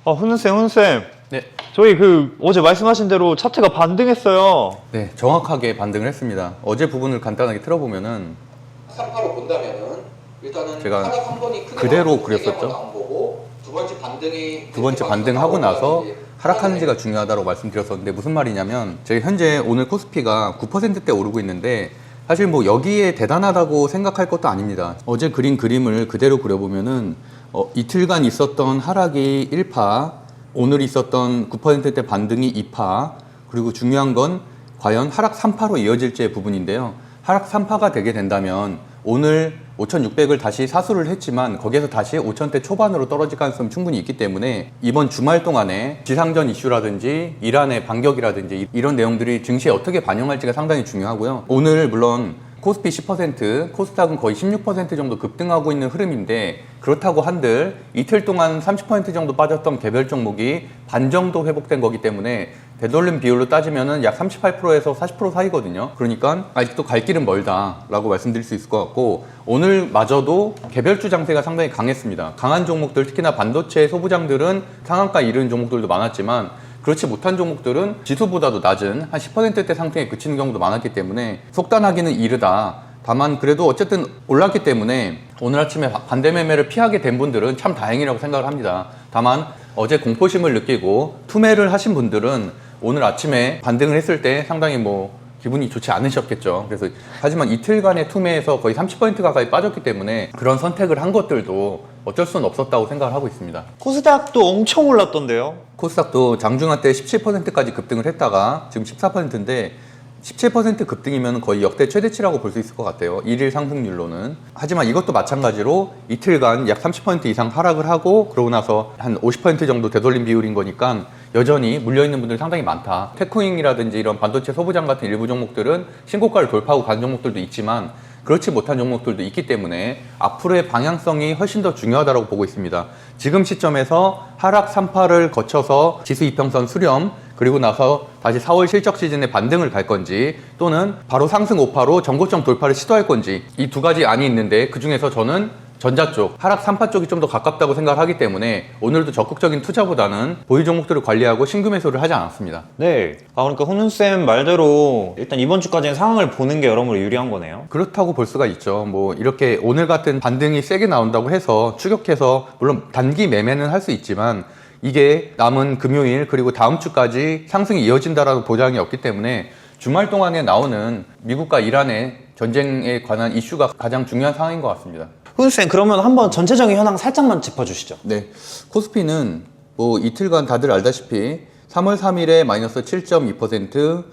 훈훈쌤. 네. 저희 어제 말씀하신 대로 차트가 반등했어요. 네, 정확하게 반등을 했습니다. 어제 부분을 간단하게 틀어보면은 3파로 본다면은 일단은 제가 하락 한 번이 크게 그대로 나오고 그렸었죠. 나온 거고 두 번째 반등하고 나서 하락하는지가 중요하다고 말씀드렸었는데 무슨 말이냐면 저희 현재 오늘 코스피가 9%대 오르고 있는데 사실 뭐 여기에 대단하다고 생각할 것도 아닙니다. 어제 그린 그림을 그대로 그려보면은 이틀간 있었던 하락이 1파, 오늘 있었던 9%대 반등이 2파, 그리고 중요한 건 과연 하락 3파로 이어질지의 부분인데요. 하락 3파가 되게 된다면 오늘 5,600을 다시 사수를 했지만 거기에서 다시 5,000대 초반으로 떨어질 가능성이 충분히 있기 때문에 이번 주말 동안에 지상전 이슈라든지 이란의 반격이라든지 이런 내용들이 증시에 어떻게 반영할지가 상당히 중요하고요. 오늘 물론 코스피 10%, 코스닥은 거의 16% 정도 급등하고 있는 흐름인데 그렇다고 한들 이틀 동안 30% 정도 빠졌던 개별 종목이 반 정도 회복된 거기 때문에 되돌림 비율로 따지면은 약 38%에서 40% 사이거든요. 그러니까 아직도 갈 길은 멀다라고 말씀드릴 수 있을 것 같고 오늘마저도 개별주 장세가 상당히 강했습니다. 강한 종목들, 특히나 반도체 소부장들은 상한가 이르는 종목들도 많았지만 그렇지 못한 종목들은 지수보다도 낮은 한 10%대 상승에 그치는 경우도 많았기 때문에 속단하기는 이르다. 다만 그래도 어쨌든 올랐기 때문에 오늘 아침에 반대 매매를 피하게 된 분들은 참 다행이라고 생각을 합니다. 다만 어제 공포심을 느끼고 투매를 하신 분들은 오늘 아침에 반등을 했을 때 상당히 기분이 좋지 않으셨겠죠. 그래서 하지만 이틀간의 투매에서 거의 30% 가까이 빠졌기 때문에 그런 선택을 한 것들도 어쩔 수는 없었다고 생각을 하고 있습니다. 코스닥도 엄청 올랐던데요. 코스닥도 장중한 때 17%까지 급등을 했다가 지금 14%인데 17% 급등이면 거의 역대 최대치라고 볼 수 있을 것 같아요. 일일 상승률로는. 하지만 이것도 마찬가지로 이틀간 약 30% 이상 하락을 하고 그러고 나서 한 50% 정도 되돌림 비율인 거니까 여전히 물려있는 분들이 상당히 많다. 테크잉이라든지 이런 반도체 소부장 같은 일부 종목들은 신고가를 돌파하고 가는 종목들도 있지만 그렇지 못한 종목들도 있기 때문에 앞으로의 방향성이 훨씬 더 중요하다고 보고 있습니다. 지금 시점에서 하락 3파를 거쳐서 지수 이평선 수렴 그리고 나서 다시 4월 실적 시즌에 반등을 갈 건지 또는 바로 상승 5파로 전고점 돌파를 시도할 건지 이 두 가지 안이 있는데 그 중에서 저는 전자 쪽, 하락 3파 쪽이 좀 더 가깝다고 생각을 하기 때문에 오늘도 적극적인 투자보다는 보유 종목들을 관리하고 신규 매수를 하지 않았습니다. 네. 그러니까 훈훈쌤 말대로 일단 이번 주까지는 상황을 보는 게 여러모로 유리한 거네요. 그렇다고 볼 수가 있죠. 이렇게 오늘 같은 반등이 세게 나온다고 해서 추격해서 물론 단기 매매는 할 수 있지만 이게 남은 금요일 그리고 다음 주까지 상승이 이어진다라는 보장이 없기 때문에 주말 동안에 나오는 미국과 이란의 전쟁에 관한 이슈가 가장 중요한 상황인 것 같습니다. 훈훈쌤 그러면 한번 전체적인 현황 살짝만 짚어주시죠. 네, 코스피는 이틀간 다들 알다시피 3월 3일에 마이너스 7.2%,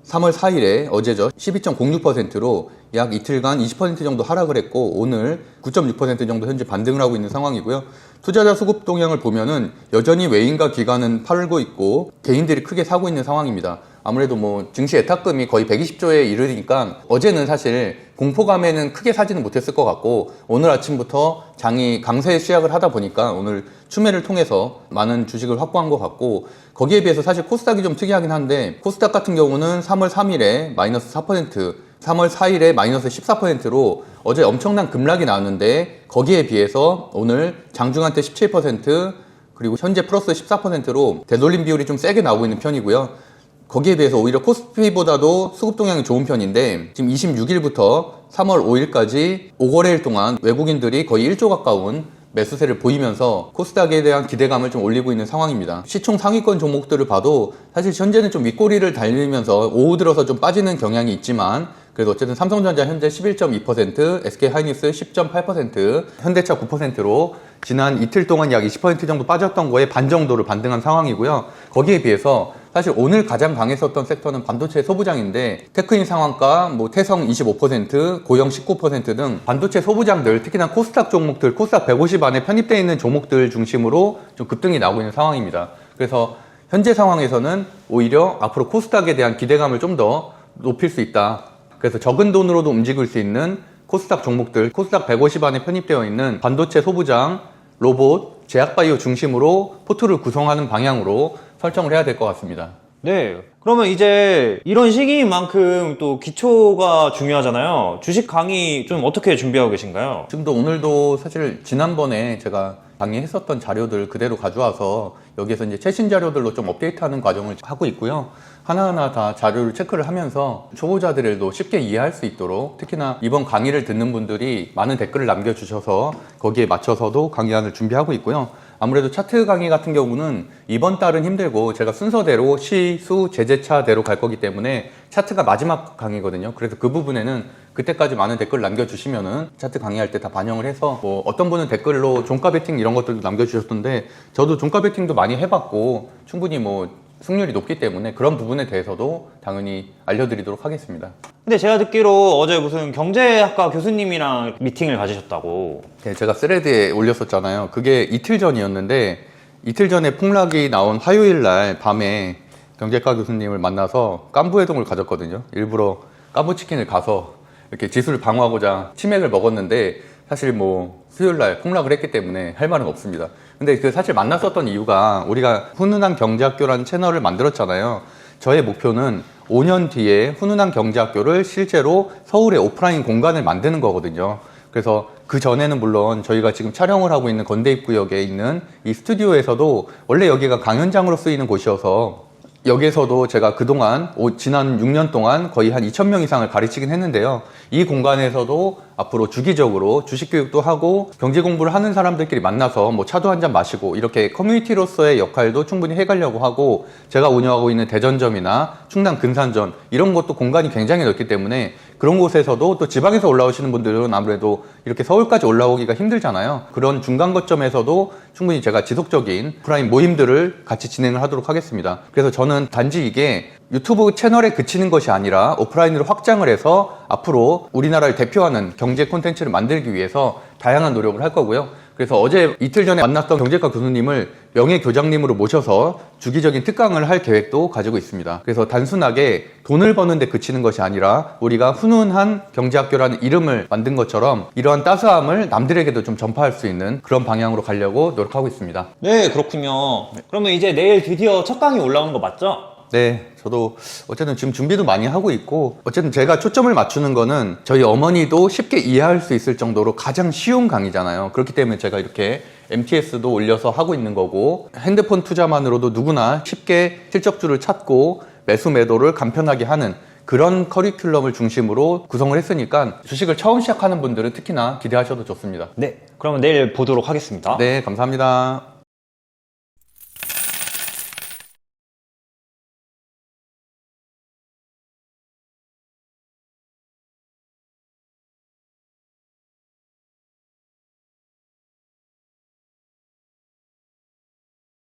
3월 4일에 어제죠 12.06%로 약 이틀간 20% 정도 하락을 했고 오늘 9.6% 정도 현재 반등을 하고 있는 상황이고요. 투자자 수급 동향을 보면은 여전히 외인과 기관은 팔고 있고 개인들이 크게 사고 있는 상황입니다. 아무래도 증시 예탁금이 거의 120조에 이르니까 어제는 사실 공포감에는 크게 사지는 못했을 것 같고 오늘 아침부터 장이 강세에 시작을 하다 보니까 오늘 추매를 통해서 많은 주식을 확보한 것 같고 거기에 비해서 사실 코스닥이 좀 특이하긴 한데 코스닥 같은 경우는 3월 3일에 마이너스 4%, 3월 4일에 마이너스 14%로 어제 엄청난 급락이 나왔는데 거기에 비해서 오늘 장중한 때 17% 그리고 현재 플러스 14%로 되돌림 비율이 좀 세게 나오고 있는 편이고요. 거기에 비해서 오히려 코스피보다도 수급 동향이 좋은 편인데 지금 26일부터 3월 5일까지 5거래일 동안 외국인들이 거의 1조 가까운 매수세를 보이면서 코스닥에 대한 기대감을 좀 올리고 있는 상황입니다. 시총 상위권 종목들을 봐도 사실 현재는 좀 윗꼬리를 달리면서 오후 들어서 좀 빠지는 경향이 있지만 그래도 어쨌든 삼성전자 현재 11.2%, SK하이닉스 10.8%, 현대차 9%로 지난 이틀 동안 약 20% 정도 빠졌던 거에 반 정도를 반등한 상황이고요. 거기에 비해서 사실 오늘 가장 강했었던 섹터는 반도체 소부장인데 테크인 상한가, 태성 25%, 고영 19% 등 반도체 소부장들 특히나 코스닥 종목들, 코스닥 150 안에 편입되어 있는 종목들 중심으로 좀 급등이 나오고 있는 상황입니다. 그래서 현재 상황에서는 오히려 앞으로 코스닥에 대한 기대감을 좀 더 높일 수 있다. 그래서 적은 돈으로도 움직일 수 있는 코스닥 종목들, 코스닥 150 안에 편입되어 있는 반도체 소부장, 로봇, 제약바이오 중심으로 포트를 구성하는 방향으로 설정을 해야 될 것 같습니다. 네. 그러면 이제 이런 시기인 만큼 또 기초가 중요하잖아요. 주식 강의 좀 어떻게 준비하고 계신가요? 지금도 오늘도 사실 지난번에 제가 강의했었던 자료들 그대로 가져와서 여기에서 이제 최신 자료들로 좀 업데이트하는 과정을 하고 있고요. 하나하나 다 자료를 체크를 하면서 초보자들도 쉽게 이해할 수 있도록, 특히나 이번 강의를 듣는 분들이 많은 댓글을 남겨주셔서 거기에 맞춰서도 강의안을 준비하고 있고요. 아무래도 차트 강의 같은 경우는 이번 달은 힘들고 제가 순서대로 시, 수, 제재차대로 갈 거기 때문에 차트가 마지막 강의거든요. 그래서 그 부분에는 그때까지 많은 댓글 남겨주시면은 차트 강의할 때 다 반영을 해서, 뭐 어떤 분은 댓글로 종가 베팅 이런 것들도 남겨주셨던데, 저도 종가 베팅도 많이 해봤고 충분히 뭐 승률이 높기 때문에 그런 부분에 대해서도 당연히 알려드리도록 하겠습니다. 근데 제가 듣기로 어제 무슨 경제학과 교수님이랑 미팅을 가지셨다고. 네, 제가 스레드에 올렸었잖아요. 그게 이틀 전이었는데, 이틀 전에 폭락이 나온 화요일 날 밤에 경제과 교수님을 만나서 깐부회동을 가졌거든요. 일부러 깐부치킨을 가서 이렇게 지수를 방어하고자 치맥을 먹었는데, 사실 뭐 수요일 날 폭락을 했기 때문에 할 말은 없습니다. 근데 그 사실 만났었던 이유가, 우리가 훈훈한 경제학교라는 채널을 만들었잖아요. 저의 목표는 5년 뒤에 훈훈한 경제학교를 실제로 서울의 오프라인 공간을 만드는 거거든요. 그래서 그 전에는 물론 저희가 지금 촬영을 하고 있는 건대입구역에 있는 이 스튜디오에서도 원래 여기가 강연장으로 쓰이는 곳이어서, 여기에서도 제가 그동안 지난 6년 동안 거의 한 2,000명 이상을 가르치긴 했는데요. 이 공간에서도 앞으로 주기적으로 주식 교육도 하고 경제 공부를 하는 사람들끼리 만나서 뭐 차도 한잔 마시고 이렇게 커뮤니티로서의 역할도 충분히 해가려고 하고, 제가 운영하고 있는 대전점이나 충남 근산점 이런 것도 공간이 굉장히 넓기 때문에 그런 곳에서도, 또 지방에서 올라오시는 분들은 아무래도 이렇게 서울까지 올라오기가 힘들잖아요. 그런 중간 거점에서도 충분히 제가 지속적인 오프라인 모임들을 같이 진행을 하도록 하겠습니다. 그래서 저는 단지 이게 유튜브 채널에 그치는 것이 아니라 오프라인으로 확장을 해서 앞으로 우리나라를 대표하는 경제 콘텐츠를 만들기 위해서 다양한 노력을 할 거고요. 그래서 어제 이틀 전에 만났던 경제과 교수님을 명예교장님으로 모셔서 주기적인 특강을 할 계획도 가지고 있습니다. 그래서 단순하게 돈을 버는 데 그치는 것이 아니라 우리가 훈훈한 경제학교라는 이름을 만든 것처럼 이러한 따스함을 남들에게도 좀 전파할 수 있는 그런 방향으로 가려고 노력하고 있습니다. 네, 그렇군요. 그러면 이제 내일 드디어 첫 강의 올라오는 거 맞죠? 네, 저도 어쨌든 지금 준비도 많이 하고 있고, 어쨌든 제가 초점을 맞추는 거는 저희 어머니도 쉽게 이해할 수 있을 정도로 가장 쉬운 강의잖아요. 그렇기 때문에 제가 이렇게 MTS도 올려서 하고 있는 거고, 핸드폰 투자만으로도 누구나 쉽게 실적주를 찾고 매수 매도를 간편하게 하는 그런 커리큘럼을 중심으로 구성을 했으니까 주식을 처음 시작하는 분들은 특히나 기대하셔도 좋습니다. 네, 그러면 내일 보도록 하겠습니다. 네, 감사합니다.